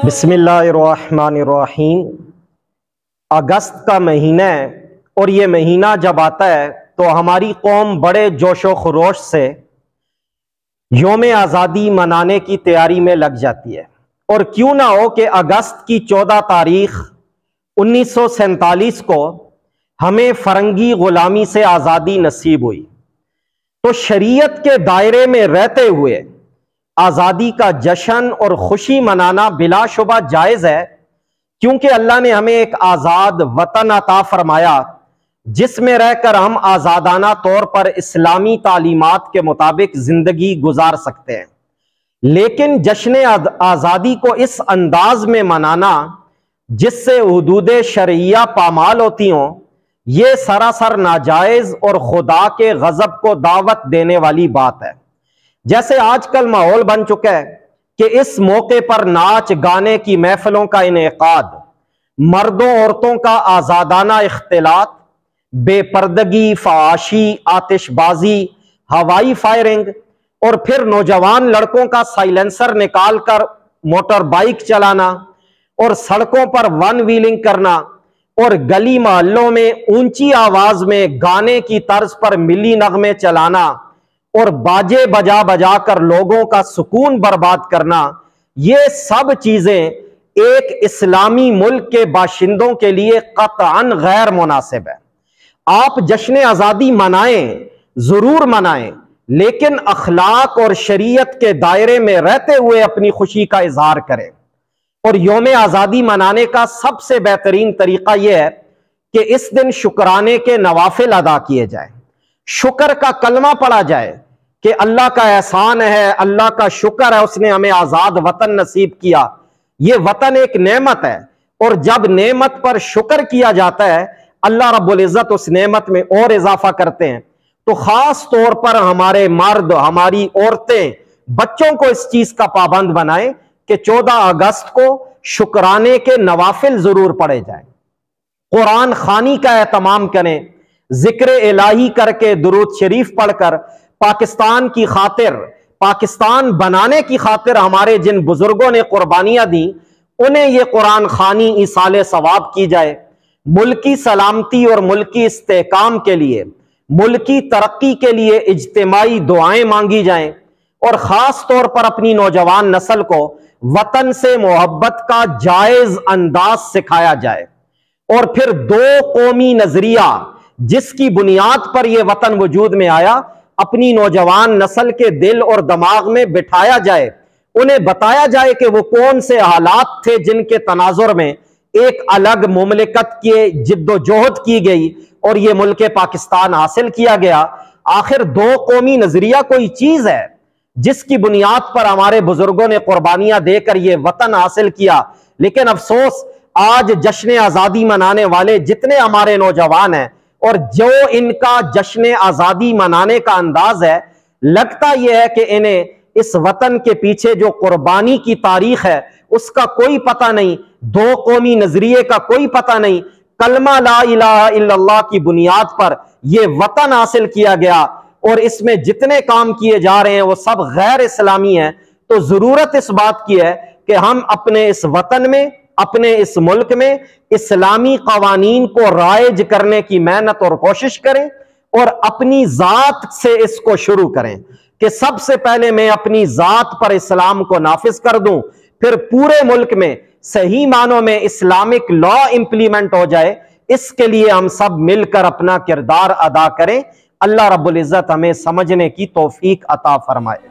بسم اللہ الرحمن الرحیم۔ اگست کا مہینہ ہے اور یہ مہینہ جب آتا ہے تو ہماری قوم بڑے جوش و خروش سے یوم آزادی منانے کی تیاری میں لگ جاتی ہے۔ اور کیوں نہ ہو کہ اگست کی 14 تاریخ 1947 کو ہمیں فرنگی غلامی سے آزادی نصیب ہوئی، تو شریعت کے دائرے میں رہتے ہوئے آزادی کا جشن اور خوشی منانا بلا شبہ جائز ہے، کیونکہ اللہ نے ہمیں ایک آزاد وطن عطا فرمایا جس میں رہ کر ہم آزادانہ طور پر اسلامی تعلیمات کے مطابق زندگی گزار سکتے ہیں۔ لیکن جشن آزادی کو اس انداز میں منانا جس سے حدود شرعیہ پامال ہوتی ہوں، یہ سراسر ناجائز اور خدا کے غضب کو دعوت دینے والی بات ہے۔ جیسے آج کل ماحول بن چکا ہے کہ اس موقع پر ناچ گانے کی محفلوں کا انعقاد، مردوں عورتوں کا آزادانہ اختلاط، بے پردگی، فحاشی، آتش بازی، ہوائی فائرنگ، اور پھر نوجوان لڑکوں کا سائلنسر نکال کر موٹر بائک چلانا اور سڑکوں پر ون ویلنگ کرنا اور گلی محلوں میں اونچی آواز میں گانے کی طرز پر ملی نغمے چلانا اور باجے بجا بجا کر لوگوں کا سکون برباد کرنا، یہ سب چیزیں ایک اسلامی ملک کے باشندوں کے لیے قطعاً غیر مناسب ہے۔ آپ جشن آزادی منائیں، ضرور منائیں، لیکن اخلاق اور شریعت کے دائرے میں رہتے ہوئے اپنی خوشی کا اظہار کریں۔ اور یوم آزادی منانے کا سب سے بہترین طریقہ یہ ہے کہ اس دن شکرانے کے نوافل ادا کیے جائیں، شکر کا کلمہ پڑھا جائے کہ اللہ کا احسان ہے، اللہ کا شکر ہے، اس نے ہمیں آزاد وطن نصیب کیا۔ یہ وطن ایک نعمت ہے، اور جب نعمت پر شکر کیا جاتا ہے اللہ رب العزت اس نعمت میں اور اضافہ کرتے ہیں۔ تو خاص طور پر ہمارے مرد، ہماری عورتیں، بچوں کو اس چیز کا پابند بنائیں کہ 14 اگست کو شکرانے کے نوافل ضرور پڑھے جائیں، قرآن خوانی کا اہتمام کریں، ذکر الہی کر کے درود شریف پڑھ کر پاکستان کی خاطر، پاکستان بنانے کی خاطر ہمارے جن بزرگوں نے قربانیاں دی انہیں یہ قرآن خوانی ایصال ثواب کی جائے۔ ملکی سلامتی اور ملکی استحکام کے لیے، ملکی ترقی کے لیے اجتماعی دعائیں مانگی جائیں، اور خاص طور پر اپنی نوجوان نسل کو وطن سے محبت کا جائز انداز سکھایا جائے، اور پھر دو قومی نظریہ جس کی بنیاد پر یہ وطن وجود میں آیا اپنی نوجوان نسل کے دل اور دماغ میں بٹھایا جائے، انہیں بتایا جائے کہ وہ کون سے حالات تھے جن کے تناظر میں ایک الگ مملکت کی جد و جہد کی گئی اور یہ ملک پاکستان حاصل کیا گیا۔ آخر دو قومی نظریہ کوئی چیز ہے جس کی بنیاد پر ہمارے بزرگوں نے قربانیاں دے کر یہ وطن حاصل کیا، لیکن افسوس آج جشن آزادی منانے والے جتنے ہمارے نوجوان ہیں اور جو ان کا جشن آزادی منانے کا انداز ہے، لگتا یہ ہے کہ انہیں اس وطن کے پیچھے جو قربانی کی تاریخ ہے اس کا کوئی پتہ نہیں، دو قومی نظریے کا کوئی پتہ نہیں، کلمہ لا الہ الا اللہ کی بنیاد پر یہ وطن حاصل کیا گیا اور اس میں جتنے کام کیے جا رہے ہیں وہ سب غیر اسلامی ہیں۔ تو ضرورت اس بات کی ہے کہ ہم اپنے اس وطن میں، اپنے اس ملک میں اسلامی قوانین کو رائج کرنے کی محنت اور کوشش کریں، اور اپنی ذات سے اس کو شروع کریں کہ سب سے پہلے میں اپنی ذات پر اسلام کو نافذ کر دوں، پھر پورے ملک میں صحیح معنوں میں اسلامک لا امپلیمنٹ ہو جائے۔ اس کے لیے ہم سب مل کر اپنا کردار ادا کریں۔ اللہ رب العزت ہمیں سمجھنے کی توفیق عطا فرمائے۔